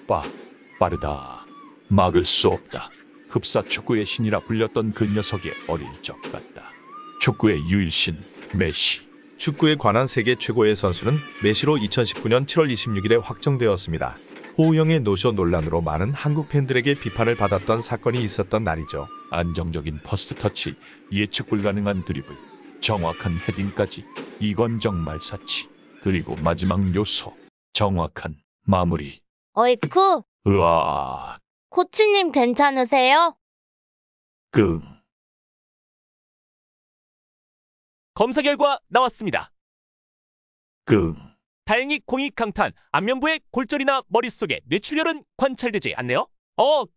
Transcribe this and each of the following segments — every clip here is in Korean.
빠르다. 막을 수 없다. 흡사 축구의 신이라 불렸던 그 녀석이 어릴 적 같다. 축구의 유일신 메시. 축구에 관한 세계 최고의 선수는 메시로 2019년 7월 26일에 확정되었습니다. 호우형의 노쇼 논란으로 많은 한국 팬들에게 비판을 받았던 사건이 있었던 날이죠. 안정적인 퍼스트 터치, 예측 불가능한 드리블, 정확한 헤딩까지 이건정 말사치. 그리고 마지막 요소, 정확한 마무리. 어이쿠, 으아, 코치님 괜찮으세요? 끙. 검사 결과 나왔습니다. 끙. 다행히 공이 강타한 안면부의 골절이나 머릿속에 뇌출혈은 관찰되지 않네요.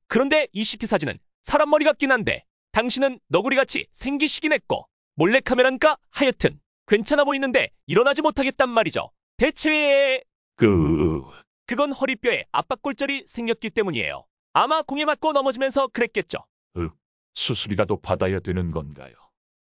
그런데 이 CT 사진은 사람 머리 같긴 한데 당신은 너구리같이 생기시긴 했고 몰래카메라인가 하여튼 괜찮아 보이는데 일어나지 못하겠단 말이죠. 대체 왜... 그건 허리뼈에 압박골절이 생겼기 때문이에요. 아마 공에 맞고 넘어지면서 그랬겠죠. 수술이라도 받아야 되는 건가요?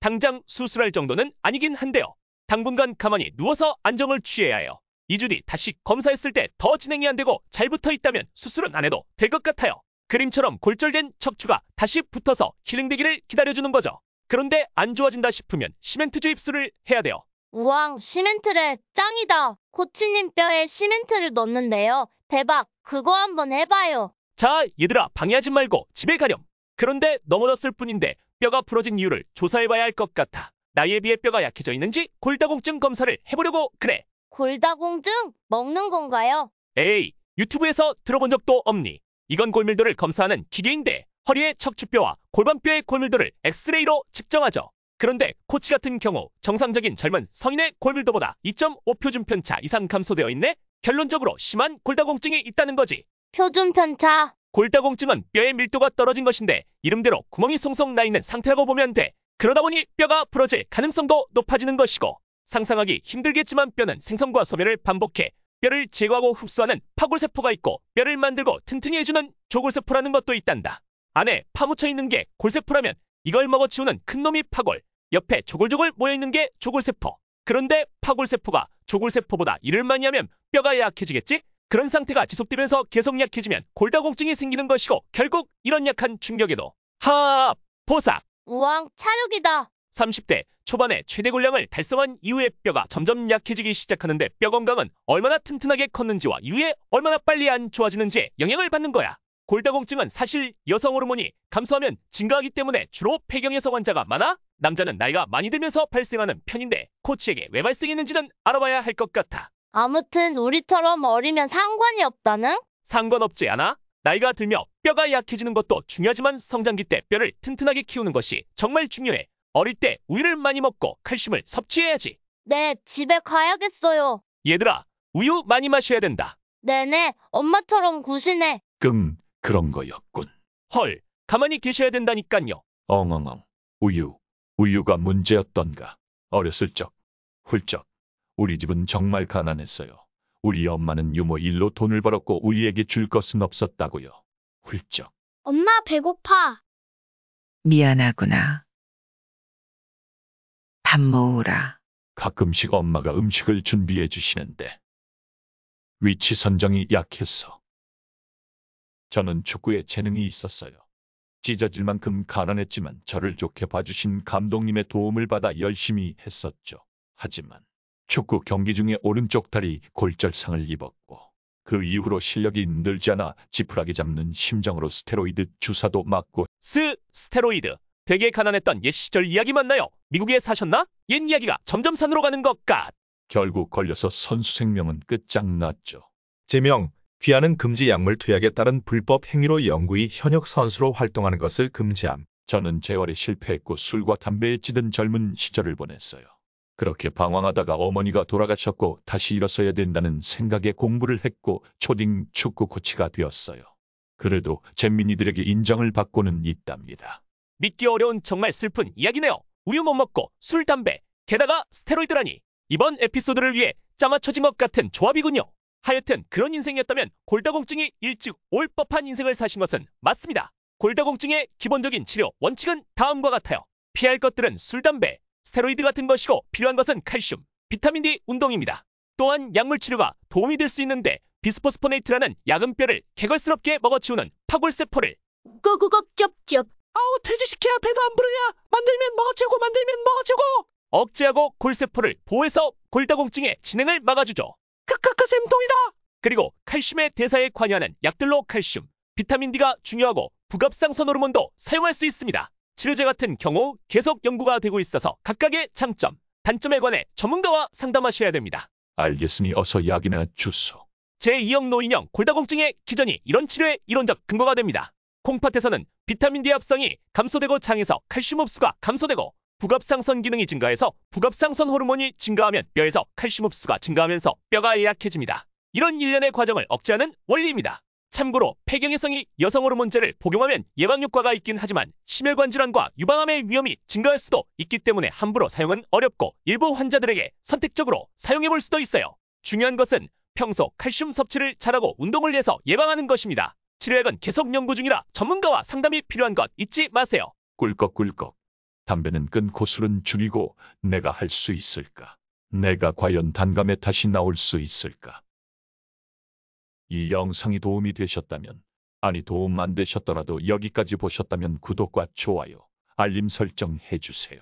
당장 수술할 정도는 아니긴 한데요. 당분간 가만히 누워서 안정을 취해야 해요. 2주 뒤 다시 검사했을 때 더 진행이 안 되고 잘 붙어 있다면 수술은 안 해도 될 것 같아요. 그림처럼 골절된 척추가 다시 붙어서 힐링되기를 기다려주는 거죠. 그런데 안 좋아진다 싶으면 시멘트주 입술을 해야 돼요. 우왕, 시멘트래. 짱이다. 코치님 뼈에 시멘트를 넣는데요. 대박. 그거 한번 해봐요. 자, 얘들아 방해하지 말고 집에 가렴. 그런데 넘어졌을 뿐인데 뼈가 부러진 이유를 조사해봐야 할 것 같아. 나이에 비해 뼈가 약해져 있는지 골다공증 검사를 해보려고 그래. 골다공증? 먹는 건가요? 에이, 유튜브에서 들어본 적도 없니? 이건 골밀도를 검사하는 기계인데 허리의 척추뼈와 골반뼈의 골밀도를 엑스레이로 측정하죠. 그런데 코치 같은 경우 정상적인 젊은 성인의 골밀도보다 2.5 표준 편차 이상 감소되어 있네? 결론적으로 심한 골다공증이 있다는 거지. 표준 편차. 골다공증은 뼈의 밀도가 떨어진 것인데 이름대로 구멍이 송송 나 있는 상태라고 보면 돼. 그러다 보니 뼈가 부러질 가능성도 높아지는 것이고 상상하기 힘들겠지만 뼈는 생성과 소멸을 반복해 뼈를 제거하고 흡수하는 파골세포가 있고 뼈를 만들고 튼튼히 해주는 조골세포라는 것도 있단다. 안에 파묻혀 있는 게 골세포라면 이걸 먹어치우는 큰 놈이 파골, 옆에 조골조골 모여있는 게 조골세포. 그런데 파골세포가 조골세포보다 일을 많이 하면 뼈가 약해지겠지? 그런 상태가 지속되면서 계속 약해지면 골다공증이 생기는 것이고 결국 이런 약한 충격에도 보상. 우왕, 찰육이다. 30대 초반에 최대 골량을 달성한 이후에 뼈가 점점 약해지기 시작하는데 뼈 건강은 얼마나 튼튼하게 컸는지와 이후에 얼마나 빨리 안 좋아지는지에 영향을 받는 거야. 골다공증은 사실 여성 호르몬이 감소하면 증가하기 때문에 주로 폐경에서 환자가 많아. 남자는 나이가 많이 들면서 발생하는 편인데 코치에게 왜 발생했는지는 알아봐야 할 것 같아. 아무튼 우리처럼 어리면 상관이 없다는? 상관없지 않아? 나이가 들며 뼈가 약해지는 것도 중요하지만 성장기 때 뼈를 튼튼하게 키우는 것이 정말 중요해. 어릴 때 우유를 많이 먹고 칼슘을 섭취해야지. 네, 집에 가야겠어요. 얘들아, 우유 많이 마셔야 된다. 네네, 엄마처럼 구시네. 그런 거였군. 헐, 가만히 계셔야 된다니깐요. 엉엉엉. 우유가 문제였던가. 어렸을 적, 훌쩍. 우리 집은 정말 가난했어요. 우리 엄마는 유모 일로 돈을 벌었고 우리에게 줄 것은 없었다고요. 훌쩍. 엄마 배고파. 미안하구나. 밥 먹으라. 가끔씩 엄마가 음식을 준비해 주시는데 위치 선정이 약했어. 저는 축구에 재능이 있었어요. 찢어질 만큼 가난했지만 저를 좋게 봐주신 감독님의 도움을 받아 열심히 했었죠. 하지만 축구 경기 중에 오른쪽 다리 골절상을 입었고 그 이후로 실력이 늘지 않아 지푸라기 잡는 심정으로 스테로이드 주사도 맞고. 스테로이드. 되게 가난했던 옛 시절 이야기 맞나요? 미국에 사셨나? 옛 이야기가 점점 산으로 가는 것 같. 결국 걸려서 선수 생명은 끝장났죠. 제명, 귀하는 금지 약물 투약에 따른 불법 행위로 영구히 현역 선수로 활동하는 것을 금지함. 저는 재활에 실패했고 술과 담배에 찌든 젊은 시절을 보냈어요. 그렇게 방황하다가 어머니가 돌아가셨고 다시 일어서야 된다는 생각에 공부를 했고 초딩 축구 코치가 되었어요. 그래도 잼민이들에게 인정을 받고는 있답니다. 믿기 어려운 정말 슬픈 이야기네요. 우유 못 먹고 술, 담배, 게다가 스테로이드라니. 이번 에피소드를 위해 짜맞춰진 것 같은 조합이군요. 하여튼 그런 인생이었다면 골다공증이 일찍 올 법한 인생을 사신 것은 맞습니다. 골다공증의 기본적인 치료 원칙은 다음과 같아요. 피할 것들은 술, 담배, 스테로이드 같은 것이고 필요한 것은 칼슘, 비타민 D, 운동입니다. 또한 약물 치료가 도움이 될 수 있는데 비스포스포네이트라는 약은뼈를 개걸스럽게 먹어치우는 파골세포를 끄끄꺽 아우 퇴직시켜야 배도 안 부르냐. 만들면 먹어치우고 억제하고 골세포를 보호해서 골다공증의 진행을 막아주죠. 크크크 쌤통이다. 그리고 칼슘의 대사에 관여하는 약들로 칼슘, 비타민 D가 중요하고 부갑상선 호르몬도 사용할 수 있습니다. 치료제 같은 경우 계속 연구가 되고 있어서 각각의 장점, 단점에 관해 전문가와 상담하셔야 됩니다. 알겠으니 어서 약이나 주소. 제2형 노인형 골다공증의 기전이 이런 치료의 이론적 근거가 됩니다. 콩팥에서는 비타민 D 합성이 감소되고 장에서 칼슘 흡수가 감소되고 부갑상선 기능이 증가해서 부갑상선 호르몬이 증가하면 뼈에서 칼슘 흡수가 증가하면서 뼈가 약해집니다. 이런 일련의 과정을 억제하는 원리입니다. 참고로 폐경해성이 여성 호르몬제를 복용하면 예방 효과가 있긴 하지만 심혈관 질환과 유방암의 위험이 증가할 수도 있기 때문에 함부로 사용은 어렵고 일부 환자들에게 선택적으로 사용해볼 수도 있어요. 중요한 것은 평소 칼슘 섭취를 잘하고 운동을 해서 예방하는 것입니다. 치료약은 계속 연구 중이라 전문가와 상담이 필요한 것 잊지 마세요. 꿀꺽꿀꺽. 담배는 끊고 술은 줄이고 내가 할 수 있을까? 내가 과연 단감에 다시 나올 수 있을까? 이 영상이 도움이 되셨다면, 아니 도움 안 되셨더라도 여기까지 보셨다면 구독과 좋아요, 알림 설정 해주세요.